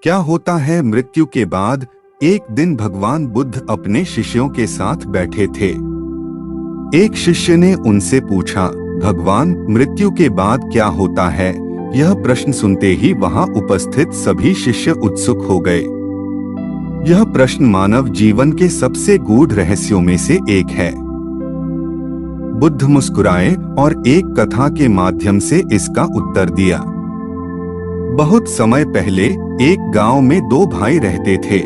क्या होता है मृत्यु के बाद? एक दिन भगवान बुद्ध अपने शिष्यों के साथ बैठे थे। एक शिष्य ने उनसे पूछा, भगवान, मृत्यु के बाद क्या होता है? यह प्रश्न सुनते ही वहां उपस्थित सभी शिष्य उत्सुक हो गए। यह प्रश्न मानव जीवन के सबसे गूढ़ रहस्यों में से एक है। बुद्ध मुस्कुराए और एक कथा के माध्यम से इसका उत्तर दिया। बहुत समय पहले एक गांव में दो भाई रहते थे।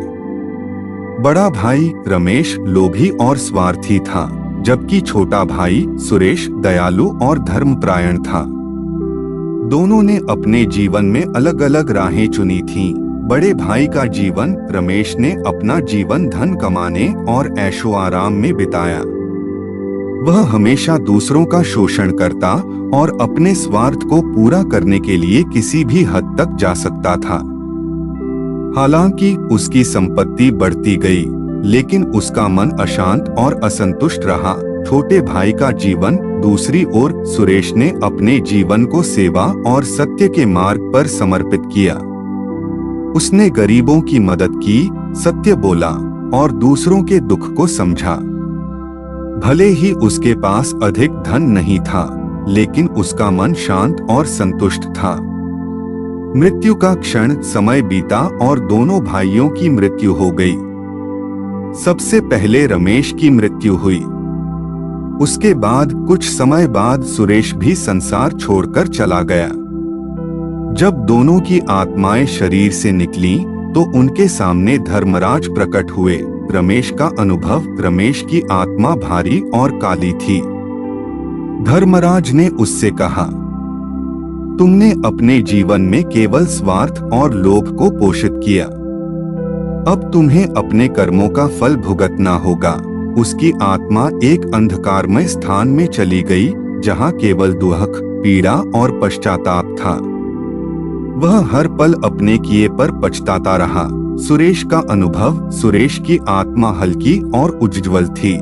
बड़ा भाई रमेश लोभी और स्वार्थी था, जबकि छोटा भाई सुरेश दयालु और धर्मपरायण था। दोनों ने अपने जीवन में अलग अलग राहें चुनी थीं। बड़े भाई का जीवन, रमेश ने अपना जीवन धन कमाने और ऐशो आराम में बिताया। वह हमेशा दूसरों का शोषण करता और अपने स्वार्थ को पूरा करने के लिए किसी भी हद तक जा सकता था। हालांकि उसकी संपत्ति बढ़ती गई, लेकिन उसका मन अशांत और असंतुष्ट रहा। छोटे भाई का जीवन, दूसरी ओर, सुरेश ने अपने जीवन को सेवा और सत्य के मार्ग पर समर्पित किया। उसने गरीबों की मदद की, सत्य बोला और दूसरों के दुख को समझा। भले ही उसके पास अधिक धन नहीं था, लेकिन उसका मन शांत और संतुष्ट था। मृत्यु का क्षण समय बीता और दोनों भाइयों की मृत्यु हो गई। सबसे पहले रमेश की मृत्यु हुई। उसके बाद कुछ समय बाद सुरेश भी संसार छोड़कर चला गया। जब दोनों की आत्माएं शरीर से निकलीं, तो उनके सामने धर्मराज प्रकट हुए। रमेश का अनुभव, रमेश की आत्मा भारी और काली थी। धर्मराज ने उससे कहा, तुमने अपने जीवन में केवल स्वार्थ और लोभ को पोषित किया। अब तुम्हें अपने कर्मों का फल भुगतना होगा। उसकी आत्मा एक अंधकारमय स्थान में चली गई, जहां केवल दुख, पीड़ा और पश्चाताप था। वह हर पल अपने किए पर पछताता रहा। सुरेश का अनुभव, सुरेश की आत्मा हल्की और उज्ज्वल थी।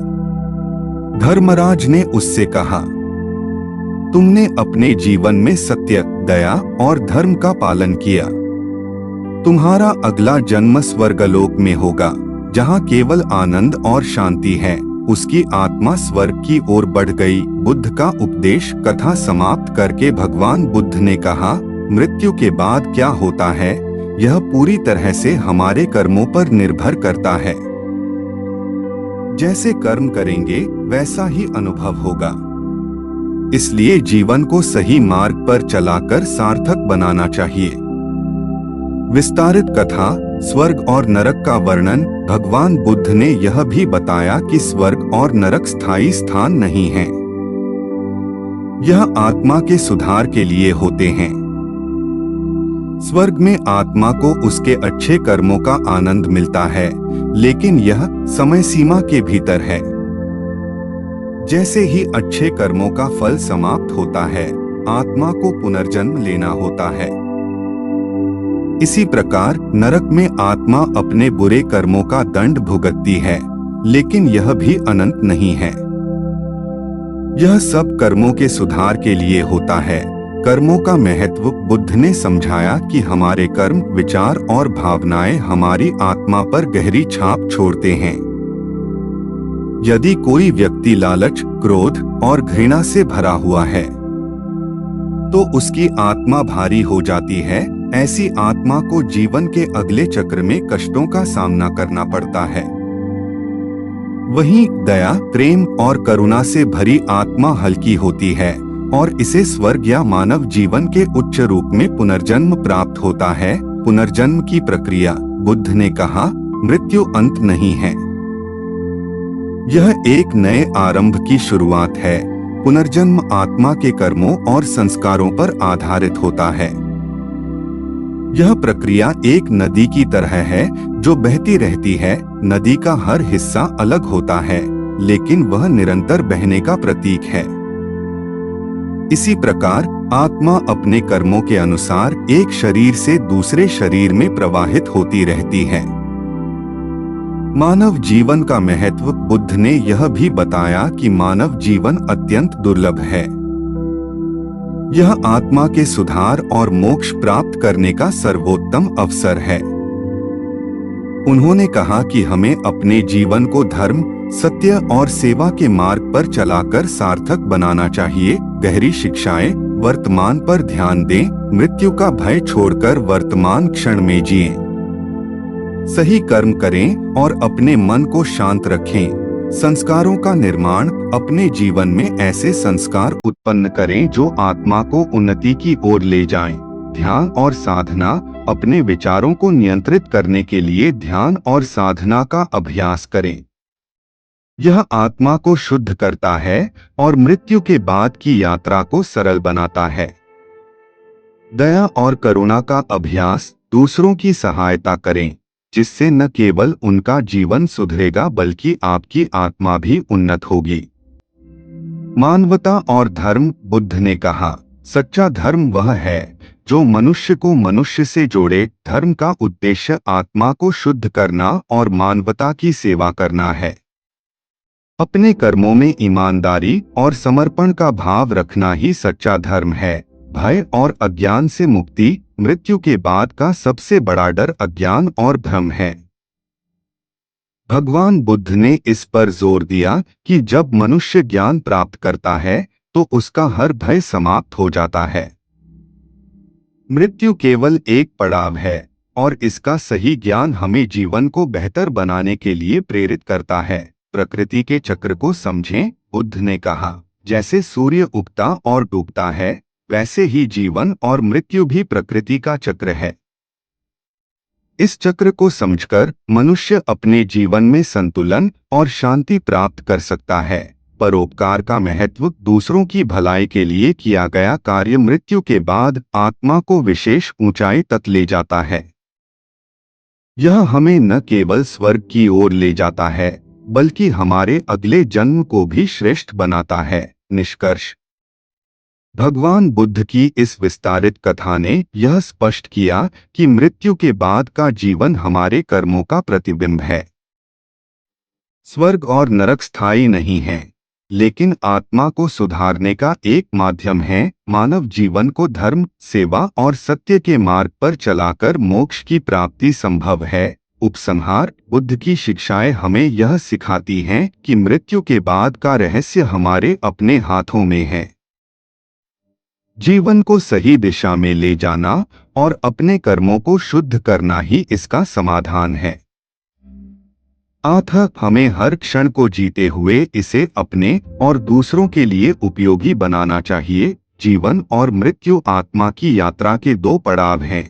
धर्मराज ने उससे कहा, तुमने अपने जीवन में सत्य, दया और धर्म का पालन किया। तुम्हारा अगला जन्म स्वर्गलोक में होगा, जहां केवल आनंद और शांति है। उसकी आत्मा स्वर्ग की ओर बढ़ गई। बुद्ध का उपदेश कथा समाप्त करके भगवान बुद्ध ने कहा, मृत्यु के बाद क्या होता है, यह पूरी तरह से हमारे कर्मों पर निर्भर करता है। जैसे कर्म करेंगे, वैसा ही अनुभव होगा। इसलिए जीवन को सही मार्ग पर चलाकर सार्थक बनाना चाहिए। विस्तारित कथा, स्वर्ग और नरक का वर्णन। भगवान बुद्ध ने यह भी बताया कि स्वर्ग और नरक स्थायी स्थान नहीं हैं। यह आत्मा के सुधार के लिए होते हैं। स्वर्ग में आत्मा को उसके अच्छे कर्मों का आनंद मिलता है, लेकिन यह समय सीमा के भीतर है। जैसे ही अच्छे कर्मों का फल समाप्त होता है, आत्मा को पुनर्जन्म लेना होता है। इसी प्रकार नरक में आत्मा अपने बुरे कर्मों का दंड भुगतती है, लेकिन यह भी अनंत नहीं है। यह सब कर्मों के सुधार के लिए होता है। कर्मों का महत्व बुद्ध ने समझाया कि हमारे कर्म, विचार और भावनाएं हमारी आत्मा पर गहरी छाप छोड़ते हैं। यदि कोई व्यक्ति लालच, क्रोध और घृणा से भरा हुआ है, तो उसकी आत्मा भारी हो जाती है। ऐसी आत्मा को जीवन के अगले चक्र में कष्टों का सामना करना पड़ता है। वहीं दया, प्रेम और करुणा से भरी आत्मा हल्की होती है और इसे स्वर्ग या मानव जीवन के उच्च रूप में पुनर्जन्म प्राप्त होता है। पुनर्जन्म की प्रक्रिया, बुद्ध ने कहा, मृत्यु अंत नहीं है। यह एक नए आरंभ की शुरुआत है। पुनर्जन्म आत्मा के कर्मों और संस्कारों पर आधारित होता है। यह प्रक्रिया एक नदी की तरह है जो बहती रहती है। नदी का हर हिस्सा अलग होता है, लेकिन वह निरंतर बहने का प्रतीक है। इसी प्रकार आत्मा अपने कर्मों के अनुसार एक शरीर से दूसरे शरीर में प्रवाहित होती रहती है। मानव जीवन का महत्व, बुद्ध ने यह भी बताया कि मानव जीवन अत्यंत दुर्लभ है। यह आत्मा के सुधार और मोक्ष प्राप्त करने का सर्वोत्तम अवसर है। उन्होंने कहा कि हमें अपने जीवन को धर्म, सत्य और सेवा के मार्ग पर चलाकर सार्थक बनाना चाहिए। गहरी शिक्षाएं। वर्तमान पर ध्यान दें, मृत्यु का भय छोड़कर वर्तमान क्षण में जिएं। सही कर्म करें और अपने मन को शांत रखें। संस्कारों का निर्माण। अपने जीवन में ऐसे संस्कार उत्पन्न करें जो आत्मा को उन्नति की ओर ले जाएं। ध्यान और साधना। अपने विचारों को नियंत्रित करने के लिए ध्यान और साधना का अभ्यास करें। यह आत्मा को शुद्ध करता है और मृत्यु के बाद की यात्रा को सरल बनाता है। दया और करुणा का अभ्यास। दूसरों की सहायता करें, जिससे न केवल उनका जीवन सुधरेगा बल्कि आपकी आत्मा भी उन्नत होगी। मानवता और धर्म। बुद्ध ने कहा, सच्चा धर्म वह है जो मनुष्य को मनुष्य से जोड़े। धर्म का उद्देश्य आत्मा को शुद्ध करना और मानवता की सेवा करना है। अपने कर्मों में ईमानदारी और समर्पण का भाव रखना ही सच्चा धर्म है। भय और अज्ञान से मुक्ति। मृत्यु के बाद का सबसे बड़ा डर अज्ञान और भ्रम है। भगवान बुद्ध ने इस पर जोर दिया कि जब मनुष्य ज्ञान प्राप्त करता है तो उसका हर भय समाप्त हो जाता है। मृत्यु केवल एक पड़ाव है और इसका सही ज्ञान हमें जीवन को बेहतर बनाने के लिए प्रेरित करता है। प्रकृति के चक्र को समझें। बुद्ध ने कहा, जैसे सूर्य उगता और डूबता है, वैसे ही जीवन और मृत्यु भी प्रकृति का चक्र है। इस चक्र को समझकर मनुष्य अपने जीवन में संतुलन और शांति प्राप्त कर सकता है। परोपकार का महत्व। दूसरों की भलाई के लिए किया गया कार्य मृत्यु के बाद आत्मा को विशेष ऊंचाई तक ले जाता है। यह हमें न केवल स्वर्ग की ओर ले जाता है बल्कि हमारे अगले जन्म को भी श्रेष्ठ बनाता है। निष्कर्ष। भगवान बुद्ध की इस विस्तारित कथा ने यह स्पष्ट किया कि मृत्यु के बाद का जीवन हमारे कर्मों का प्रतिबिंब है। स्वर्ग और नरक स्थायी नहीं है, लेकिन आत्मा को सुधारने का एक माध्यम है। मानव जीवन को धर्म, सेवा और सत्य के मार्ग पर चलाकर मोक्ष की प्राप्ति संभव है। उपसंहार। बुद्ध की शिक्षाएं हमें यह सिखाती हैं कि मृत्यु के बाद का रहस्य हमारे अपने हाथों में है। जीवन को सही दिशा में ले जाना और अपने कर्मों को शुद्ध करना ही इसका समाधान है। अतः हमें हर क्षण को जीते हुए इसे अपने और दूसरों के लिए उपयोगी बनाना चाहिए। जीवन और मृत्यु आत्मा की यात्रा के दो पड़ाव हैं।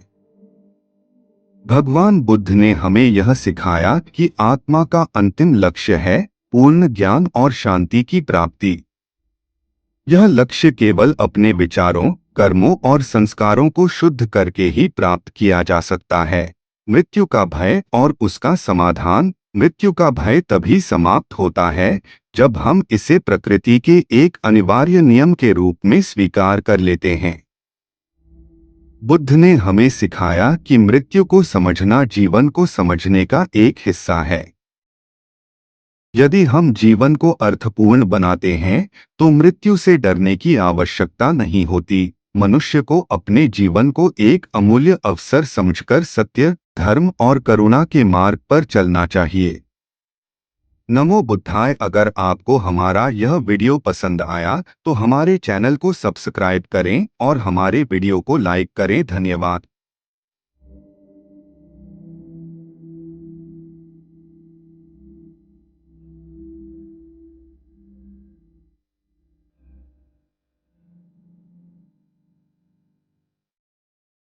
भगवान बुद्ध ने हमें यह सिखाया कि आत्मा का अंतिम लक्ष्य है पूर्ण ज्ञान और शांति की प्राप्ति। यह लक्ष्य केवल अपने विचारों, कर्मों और संस्कारों को शुद्ध करके ही प्राप्त किया जा सकता है। मृत्यु का भय और उसका समाधान। मृत्यु का भय तभी समाप्त होता है जब हम इसे प्रकृति के एक अनिवार्य नियम के रूप में स्वीकार कर लेते हैं। बुद्ध ने हमें सिखाया कि मृत्यु को समझना जीवन को समझने का एक हिस्सा है। यदि हम जीवन को अर्थपूर्ण बनाते हैं तो मृत्यु से डरने की आवश्यकता नहीं होती। मनुष्य को अपने जीवन को एक अमूल्य अवसर समझकर सत्य, धर्म और करुणा के मार्ग पर चलना चाहिए। नमो बुद्धाय। अगर आपको हमारा यह वीडियो पसंद आया तो हमारे चैनल को सब्सक्राइब करें और हमारे वीडियो को लाइक करें। धन्यवाद।